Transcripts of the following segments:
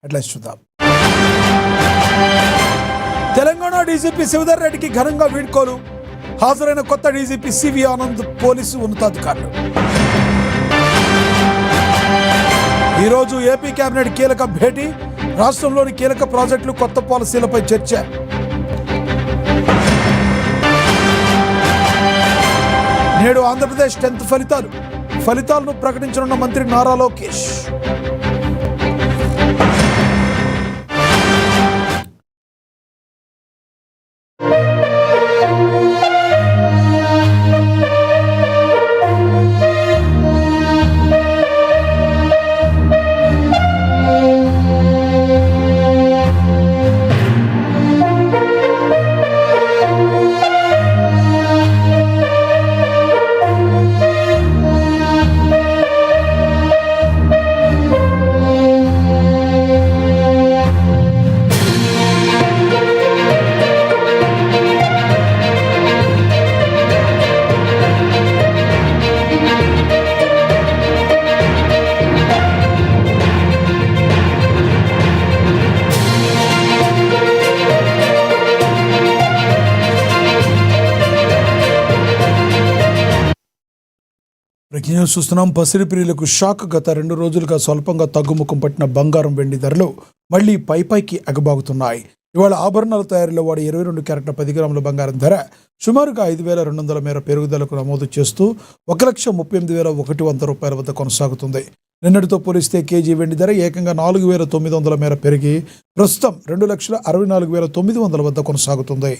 Headlines చూద్దాం. Telangana DGP Shivadhar రెడ్డికి ఘనంగా వీడ్కోలు. హాజరైన కొత్త డీజీపీ సివి ఆనంద్, పోలీసు ఉన్నతాధికారులు. ఈరోజు ఏపీ కేబినెట్ కీలక భేటీ. రాష్ట్రంలోని కీలక ప్రాజెక్టులు, కొత్త పాలసీలపై చర్చ. నేడు ఆంధ్రప్రదేశ్ 10th ఫలితాలను ప్రకటించనున్న మంత్రి నారా లోకేష్. బ్రేకింగ్ న్యూస్ చూస్తున్నాం. పసిడి ప్రియులకు షాక్. గత 2 రోజులుగా స్వల్పంగా తగ్గుముఖం పట్టిన బంగారం, వెండి ధరలు మళ్లీ పైకి ఎగబాగుతున్నాయి. ఇవాళ ఆభరణాల తయారీలో వాడి 22 క్యారెట్ల 10 గ్రాముల బంగారం ధర సుమారుగా 5,200 మేర పెరుగుదలకు నమోదు చేస్తూ 1,38,100 రూపాయల వద్ద కొనసాగుతుంది. నిన్నటితో పోలిస్తే కేజీ వెండి ధర ఏకంగా 4,900 మేర పెరిగి ప్రస్తుతం 2,64,900 వద్ద కొనసాగుతుంది.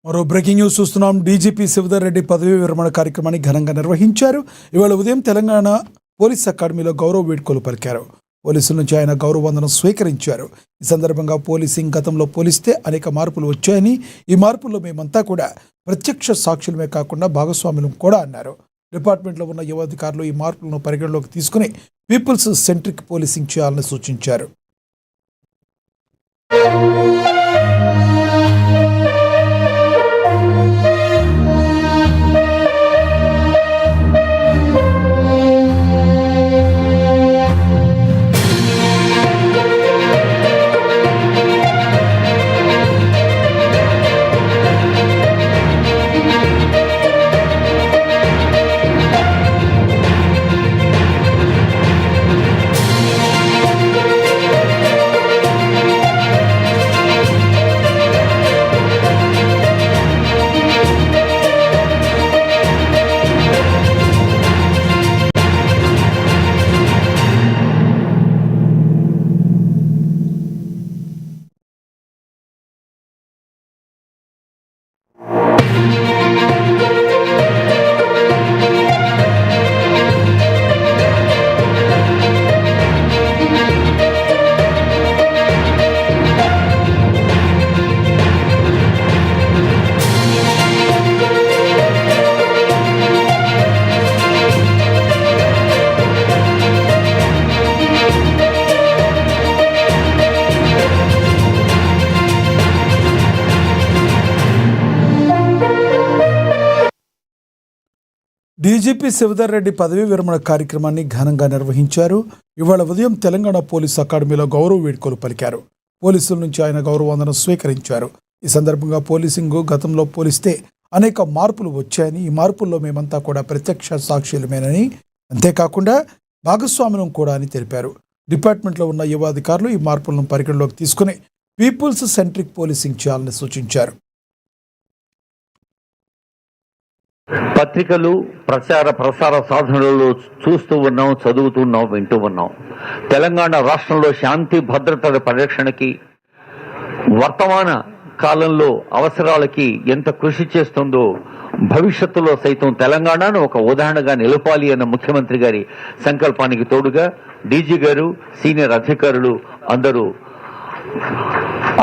మరో బ్రేకింగ్ న్యూస్ చూస్తున్నాం. డీజీపీ శివధర్ రెడ్డి పదవీ విరమణ కార్యక్రమాన్ని ఘనంగా నిర్వహించారు. ఇవాళ ఉదయం తెలంగాణ పోలీస్ అకాడమీలో గౌరవ వేడుకలు పలికారు. పోలీసుల నుంచి ఆయన గౌరవ వందనం స్వీకరించారు. ఈ సందర్భంగా పోలీసింగ్ గతంలో పోలిస్తే అనేక మార్పులు వచ్చాయని, ఈ మార్పుల్లో మేమంతా కూడా ప్రత్యక్ష సాక్షులమే కాకుండా భాగస్వాములం కూడా అన్నారు. డిపార్ట్మెంట్లో ఉన్న యువ అధికారులు ఈ మార్పులను పరిగణలోకి తీసుకుని పీపుల్స్ సెంట్రిక్ పోలీసింగ్ చేయాలని సూచించారు. డీజీపీ శివధర్ రెడ్డి పదవీ విరమణ కార్యక్రమాన్ని ఘనంగా నిర్వహించారు. ఇవాళ ఉదయం తెలంగాణ పోలీస్ అకాడమీలో గౌరవ వేడుకలు పలికారు. పోలీసుల నుంచి ఆయన గౌరవవందనం స్వీకరించారు. ఈ సందర్భంగా పోలీసింగ్ గతంలో పోలిస్తే అనేక మార్పులు వచ్చాయని, ఈ మార్పుల్లో మేమంతా కూడా ప్రత్యక్ష సాక్షులమేనని, అంతేకాకుండా భాగస్వామ్యం కూడా అని తెలిపారు. డిపార్ట్మెంట్లో ఉన్న యువ అధికారులు ఈ మార్పులను పరిగణలోకి తీసుకుని పీపుల్స్ సెంట్రిక్ పోలీసింగ్ చేయాలని సూచించారు. పత్రికలు ప్రసార సాధనలు చూస్తూ ఉన్నాం, చదువుతున్నాం, వింటూ ఉన్నాం. తెలంగాణ రాష్ట్రంలో శాంతి భద్రతల పరిరక్షణకి, వర్తమాన కాలంలో అవసరాలకి ఎంత కృషి చేస్తుందో, భవిష్యత్తులో సైతం తెలంగాణను ఒక ఉదాహరణగా నిలపాలి అన్న ముఖ్యమంత్రి గారి సంకల్పానికి తోడుగా డీజీ గారు, సీనియర్ అధికారులు అందరూ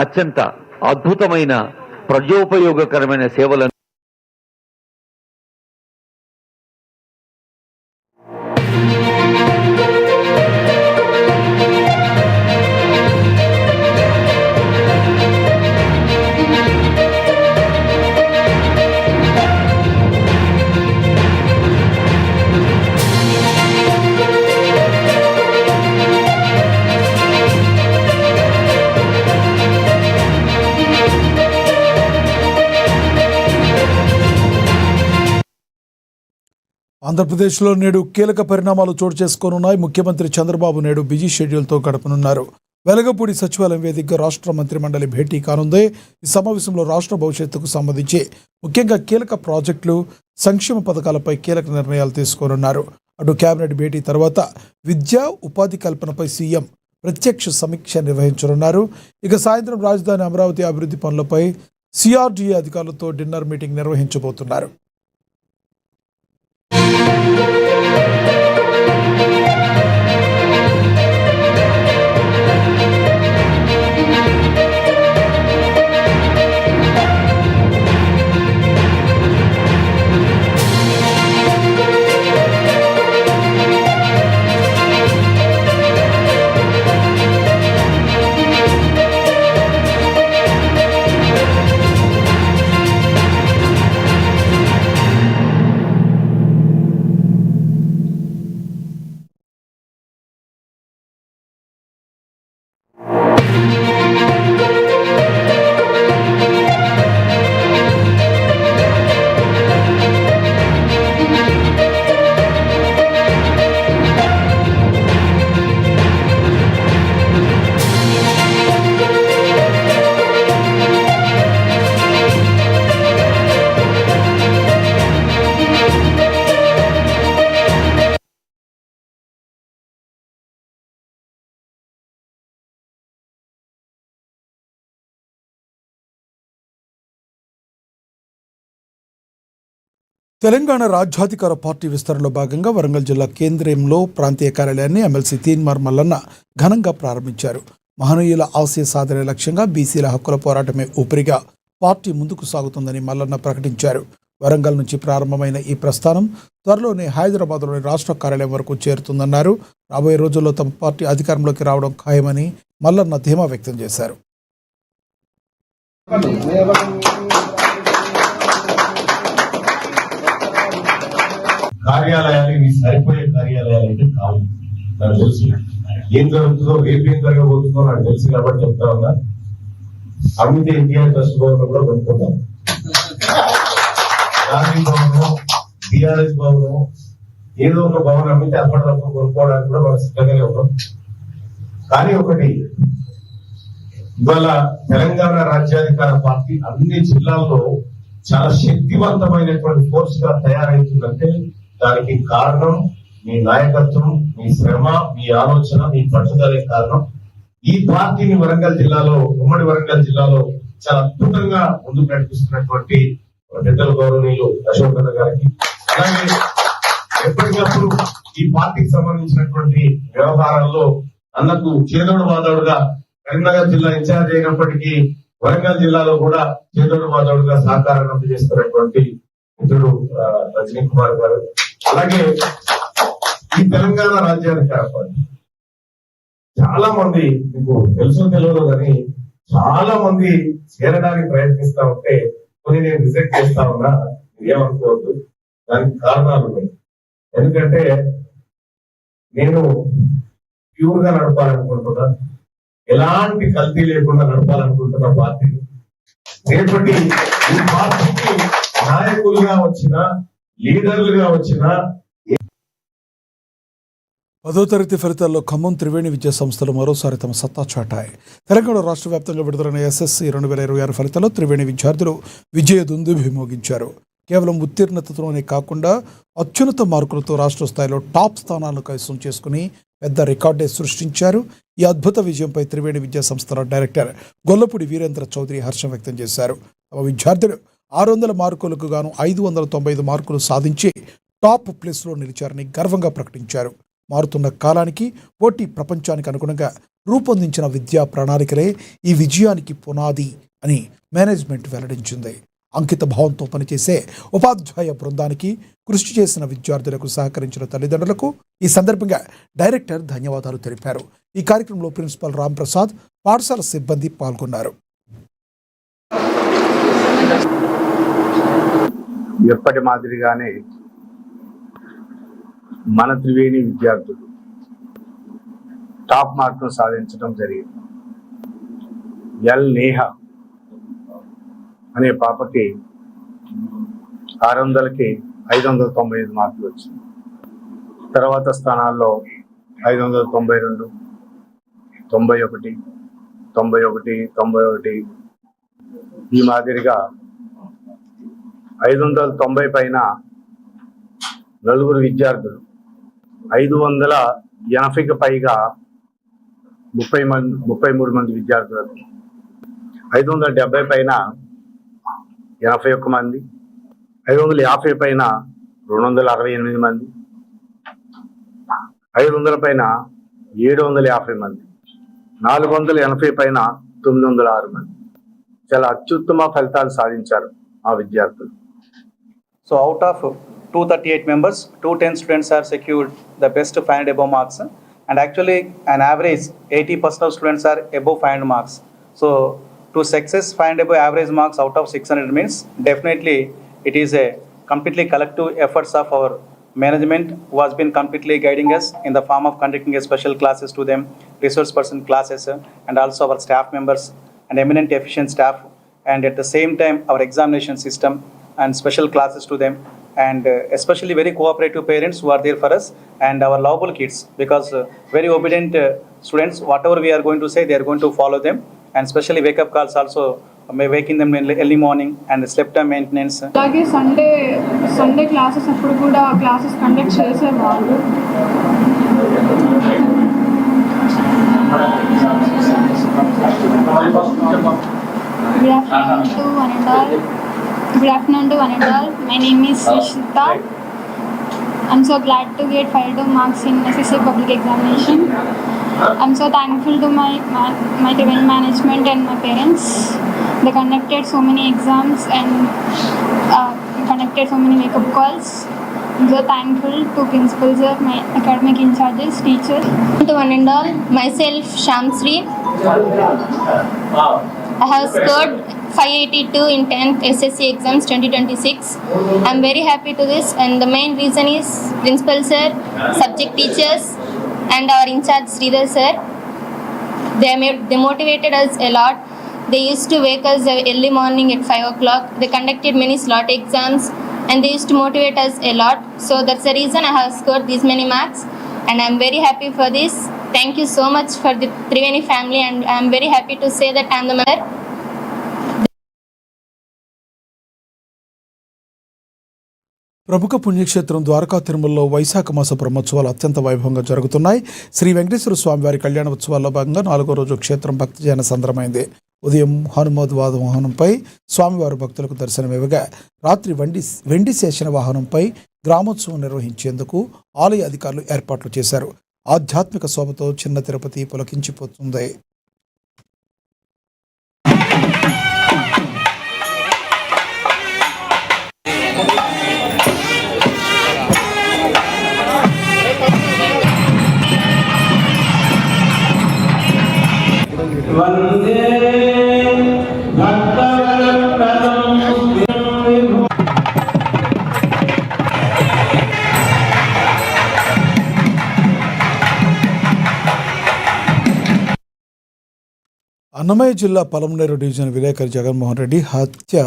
అత్యంత అద్భుతమైన ప్రజోపయోగకరమైన సేవలను ఆంధ్రప్రదేశ్లో నేడు కీలక పరిణామాలు చోటు చేసుకోనున్నాయి. ముఖ్యమంత్రి చంద్రబాబు నేడు బిజీ షెడ్యూల్తో గడపనున్నారు. వెలగపూడి సచివాలయం వేదికగా రాష్ట్ర మంత్రి మండలి భేటీ కానుంది. ఈ సమావేశంలో రాష్ట్ర భవిష్యత్తుకు సంబంధించి ముఖ్యంగా కీలక ప్రాజెక్టులు, సంక్షేమ పథకాలపై కీలక నిర్ణయాలు తీసుకోనున్నారు. అటు కేబినెట్ భేటీ తర్వాత విద్యా, ఉపాధి కల్పనపై సీఎం ప్రత్యక్ష సమీక్ష నిర్వహించనున్నారు. ఇక సాయంత్రం రాజధాని అమరావతి అభివృద్ధి పనులపై సిఆర్డీఏ అధికారులతో డిన్నర్ మీటింగ్ నిర్వహించబోతున్నారు. తెలంగాణ రాజ్యాధికార పార్టీ విస్తరణలో భాగంగా వరంగల్ జిల్లా కేంద్రంలో ప్రాంతీయ కార్యాలయాన్ని ఎమ్మెల్సీ తీన్మార్ మల్లన్న ఘనంగా ప్రారంభించారు. మహనీయుల ఆశయ సాధన లక్ష్యంగా బీసీల హక్కుల పోరాటమే ఊపిరిగా పార్టీ ముందుకు సాగుతుందని మల్లన్న ప్రకటించారు. వరంగల్ నుంచి ప్రారంభమైన ఈ ప్రస్థానం త్వరలోనే హైదరాబాద్లోని రాష్ట్ర కార్యాలయం వరకు చేరుతుందన్నారు. రాబోయే రోజుల్లో తమ పార్టీ అధికారంలోకి రావడం ఖాయమని మల్లన్న ధీమా వ్యక్తం చేశారు. కార్యాలయాలు ఇవి సరిపోయే కార్యాలయాలు అయితే కావు. నాకు తెలుసు ఏం జరుగుతుందో, రేపు ఏం జరగబోతుందో నాకు తెలుసు కాబట్టి చెప్తా ఉన్నా. అమితే ఇండియా ట్రస్ట్ భవనం కూడా కొనుక్కుంటాం, గాంధీ భవనం, బీఆర్ఎస్ భవనం, ఏదో ఒక భవనం అమ్మితే అప్పటికప్పుడు కొనుక్కోవడానికి కూడా మనం సిద్ధంగానే ఉన్నాం. కానీ ఒకటి, ఇవాళ తెలంగాణ రాజ్యాధికార పార్టీ అన్ని జిల్లాల్లో చాలా శక్తివంతమైనటువంటి ఫోర్స్ గా తయారైతుందంటే దానికి కారణం మీ నాయకత్వం, మీ శ్రమ, మీ ఆలోచన, మీ పట్టుదలే కారణం. ఈ పార్టీని వరంగల్ జిల్లాలో, ఉమ్మడి వరంగల్ జిల్లాలో చాలా అద్భుతంగా ముందుకు నడిపిస్తున్నటువంటి పెద్దల గౌరవనీయులు అశోక్ అన్న గారికి, అలాగే ఎప్పటికప్పుడు ఈ పార్టీకి సంబంధించినటువంటి వ్యవహారాల్లో అన్నకు చేదోడు వాదోడుగా కరీంనగర్ జిల్లా ఇన్ఛార్జ్ అయినప్పటికీ వరంగల్ జిల్లాలో కూడా చేదోడు వాదోడుగా సహకారాన్ని అందజేస్తున్నటువంటి మిత్రుడు రజనీ కుమార్ గారు, అలాగే ఈ తెలంగాణ రాజ్యాధికార పార్టీ చాలా మంది, మీకు తెలుసో తెలియదు కానీ చాలా మంది చేరడానికి ప్రయత్నిస్తా ఉంటే కొన్ని నేను రిజెక్ట్ చేస్తా ఉన్నా, ఏమనుకోవద్దు. దానికి కారణాలు ఉన్నాయి. ఎందుకంటే నేను ప్యూర్ గా నడపాలనుకుంటున్నా, ఎలాంటి కల్తీ లేకుండా నడపాలనుకుంటున్న పార్టీని. రేపటి ఈ పార్టీకి నాయకులుగా వచ్చిన, లీడర్లుగా వచ్చిన 10వ తరగతి ఫలితాల్లో ఖమ్మం త్రివేణి విద్యా సంస్థలు మరోసారి తమ సత్తా చాటాయి. తెలంగాణ రాష్ట్ర వ్యాప్తంగా విడుదలైన ఎస్ఎస్సి 2026 ఫలితాల్లో త్రివేణి విద్యార్థులు విజయ దుందుభిమోగించారు. కేవలం ఉత్తీర్ణతతోనే కాకుండా అత్యున్నత మార్కులతో రాష్ట్ర స్థాయిలో టాప్ స్థానాలను కైవసం చేసుకుని పెద్ద రికార్డే సృష్టించారు. ఈ అద్భుత విజయంపై త్రివేణి విద్యా సంస్థల డైరెక్టర్ గొల్లపూడి వీరేంద్ర చౌదరి హర్షం వ్యక్తం చేశారు. తమ విద్యార్థులు 600 మార్కులకు గాను 595 మార్కులు సాధించి టాప్ ప్లేస్లో నిలిచారని గర్వంగా ప్రకటించారు. మారుతున్న కాలానికి, పోటీ ప్రపంచానికి అనుగుణంగా రూపొందించిన విద్యా ప్రణాళికలే ఈ విజయానికి పునాది అని మేనేజ్మెంట్ వెల్లడించింది. అంకిత భావంతో పనిచేసే ఉపాధ్యాయ బృందానికి, కృషి చేసిన విద్యార్థులకు సహకరించిన తల్లిదండ్రులకు ఈ సందర్భంగా డైరెక్టర్ ధన్యవాదాలు తెలిపారు. ఈ కార్యక్రమంలో ప్రిన్సిపల్ రామ్ ప్రసాద్, పాఠశాల సిబ్బంది పాల్గొన్నారు. ఎప్పటి మాదిరిగానే మన త్రివేణి విద్యార్థులు టాప్ మార్కులు సాధించడం జరిగింది. ఎల్ నేహ అనే పాపకి 600కి 595 మార్కులు వచ్చింది. తర్వాత స్థానాల్లో 592, 91, 91, 91 ఈ మాదిరిగా 590 పైన నలుగురు విద్యార్థులు, 580కి పైగా 33 మంది విద్యార్థులకు, 570 పైన 81 మంది, 550 పైన 268 మంది, 500 పైన 750 మంది, 480 పైన 906 మంది. చాలా అత్యుత్తమ ఫలితాలు సాధించారు ఆ విద్యార్థులు. So out of 238 members, 210 students are secured the best 500 above marks, and actually an average 80% of students are above 500 marks. So to success 500 above average marks out of 600 means definitely it is a completely collective efforts of our management who has been completely guiding us in the form of conducting a special classes to them, resource person classes, and also our staff members and eminent efficient staff, and at the same time our examination system and special classes to them, and especially very cooperative parents who are there for us, and our lovable kids, because very obedient students, whatever we are going to say they are going to follow them, and especially wake up calls also, waking them in early morning, and sleep time maintenance. అలాగే Sunday classes అప్పుడు కూడా classes conduct చేశారు వాళ్ళు. Good afternoon to one and all. My name is Rishita. I'm so glad to get 500 marks in SSC public examination. I'm so thankful to my Triveni management and my parents. They conducted so many exams and conducted so many wake-up calls. I'm so thankful to principals, my academic in charges, teachers. To one and all, myself Shamsri. I have scored 582 in 10th SSC exams 2026. I'm very happy to this, and the main reason is principal sir, subject teachers, and our in charge Sridhar sir. They motivated us a lot. They used to wake us early morning at 5 o'clock. They conducted many slot exams, and they used to motivate us a lot. So that's the reason I have scored these many marks, and I'm very happy for this. Thank you so much for the Triveni family, and I'm very happy to say that I'm the mother. ప్రముఖ పుణ్యక్షేత్రం ద్వారకా తిరుమలలో వైశాఖ మాస బ్రహ్మోత్సవాలు అత్యంత వైభవంగా జరుగుతున్నాయి. శ్రీ వెంకటేశ్వర స్వామివారి కళ్యాణ ఉత్సవాల్లో భాగంగా 4వ రోజు క్షేత్రం భక్తజన సంద్రమైంది. ఉదయం హనుమద్వాద వాహనంపై స్వామివారి భక్తులకు దర్శనమివ్వగా రాత్రి వెండి శేషన వాహనంపై గ్రామోత్సవం నిర్వహించేందుకు ఆలయ అధికారులు ఏర్పాట్లు చేశారు. ఆధ్యాత్మిక శోభతో చిన్న తిరుపతి పులకించిపోతుంది. అన్నమయ్య జిల్లా పలమనేరు డివిజన్ విలేకరి జగన్మోహన్ రెడ్డి హత్య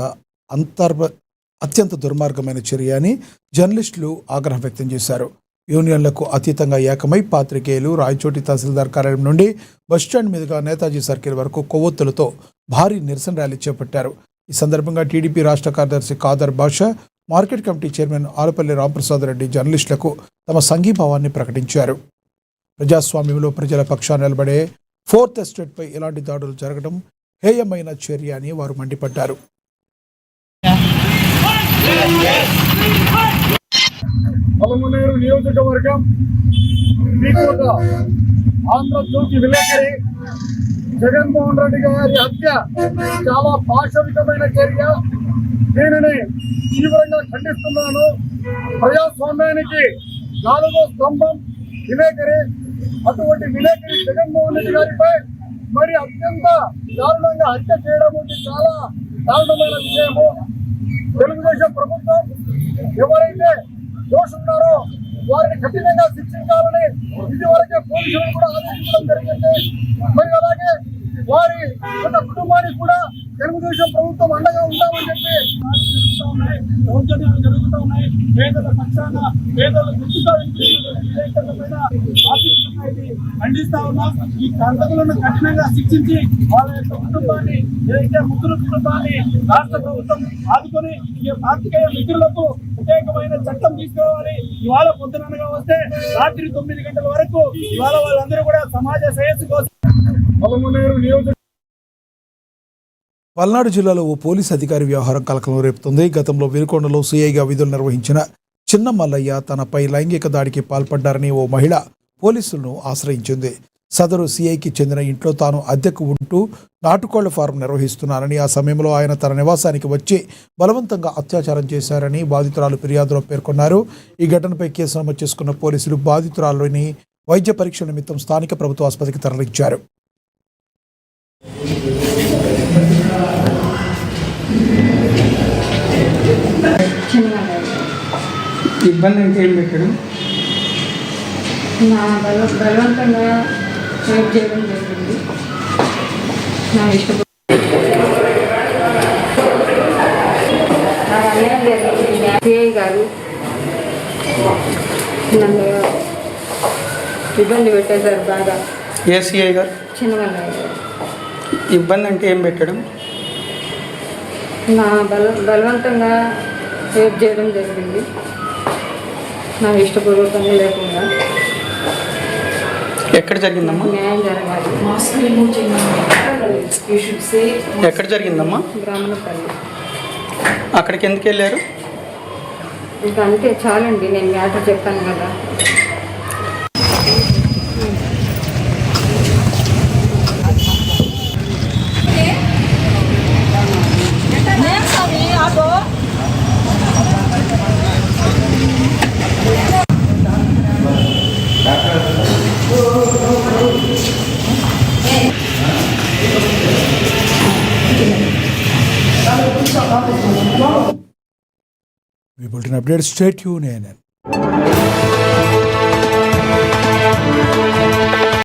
అత్యంత దుర్మార్గమైన చర్య అని జర్నలిస్టులు ఆగ్రహం వ్యక్తం చేశారు. యూనియన్లకు అతీతంగా ఏకమై పాత్రికేయులు రాయచోటి తహసీల్దార్ కార్యాలయం నుండి బస్టాండ్ మీదుగా నేతాజీ సర్కిల్ వరకు కొవ్వొత్తులతో భారీ నిరసన ర్యాలీ చేపట్టారు. ఈ సందర్భంగా టీడీపీ రాష్ట్ర కార్యదర్శి Khader Basha, market committee chairman Alapalli Ramprasad Reddy జర్నలిస్టులకు తమ సంఘీభావాన్ని ప్రకటించారు. ప్రజాస్వామ్యంలో ప్రజల పక్షాన నిలబడే ఫోర్త్ ఎస్టేట్పై ఇలాంటి దాడులు జరగడం హేయమైన చర్య అని వారు మండిపడ్డారు. పలమనేరు నియోజకవర్గం మీకు ఆంధ్రజ్యోతి విలేకరి జగన్మోహన్ రెడ్డి గారి హత్య చాలా పాశవికమైన చర్య. దీనిని తీవ్రంగా ఖండిస్తున్నాను. ప్రజాస్వామ్యానికి 4వ స్తంభం విలేకరి. అటువంటి విలేకరి జగన్మోహన్ రెడ్డి గారిపై మరి అత్యంత దారుణంగా హత్య చేయడం చాలా దారుణమైన విషయము. తెలుగుదేశం ప్రభుత్వం ఎవరైతే దోషున్నారో వారిని కఠినంగా శిక్షించాలని ఇదివరకే పోలీసులను కూడా ఆదేశించడం జరిగింది. మరి అలాగే వారి యొక్క కుటుంబానికి కూడా తెలుగుదేశం ప్రభుత్వం అండగా ఉంటామని చెప్పి దౌర్జన్యాలు జరుగుతూ ఉన్నాయి. పేదల పక్షాన పేదల ఖండిస్తా ఉన్నాం. ఈ హంతకులను కఠినంగా శిక్షించి వాళ్ళ యొక్క కుటుంబాన్ని, ఏదైతే ముగ్గురు కుటుంబాన్ని రాష్ట్ర ప్రభుత్వం ఆదుకొని ఈ పార్టీకేయ మిత్రులకు ప్రత్యేకమైన చట్టం తీసుకోవాలి. ఇవాళ పొద్దుననగా వస్తే రాత్రి 9 గంటల వరకు ఇవాళ వాళ్ళందరూ కూడా సమాజ శ్రేయస్సు కోసం పల్నాడు జిల్లాలో ఓ పోలీస్ అధికారి వ్యవహారం కలకలం రేపుతుంది. గతంలో వినుకొండలో సీఐగా విధులు నిర్వహించిన చిన్న మల్లయ్య తనపై లైంగిక దాడికి పాల్పడ్డారని ఓ మహిళ పోలీసులను ఆశ్రయించింది. సదరు సీఐకి చెందిన ఇంట్లో తాను అద్దెకు ఉంటూ నాటుకోళ్ల ఫారం నిర్వహిస్తున్నానని, ఆ సమయంలో ఆయన తన నివాసానికి వచ్చి బలవంతంగా అత్యాచారం చేశారని బాధితురాలు ఫిర్యాదులో పేర్కొన్నారు. ఈ ఘటనపై కేసు నమోదు చేసుకున్న పోలీసులు బాధితురాలుని వైద్య పరీక్ష నిమిత్తం స్థానిక ప్రభుత్వ ఆసుపత్రికి తరలించారు. ఇబ్బంది అంటే ఏం పెట్టడం, నా బలవంతంగా రేప్ చేయడం జరిగింది. నా ఇష్టం నాకు అన్యాయం జరిగింది. సిఐ గారు నన్ను ఇబ్బంది పెట్టేశారు బాగా. ఏ సిఐ గారు? చిన్నమల్లయ్య గారు. ఇబ్బంది అంటే ఏం పెట్టడం? నా బలవంతంగా రేప్ చేయడం జరిగింది, నా ఇష్టపూర్వకంగా లేకుండా. ఎక్కడ జరిగిందమ్మా? న్యాయం జరగాలి. ఎక్కడ జరిగిందమ్మా? బ్రాహ్మణపల్లి. అక్కడికి ఎందుకు వెళ్ళారు? ఇంకా అంతే చాలండి, నేను మ్యాటర్ చెప్పాను కదా. We built an update. Stay tuned.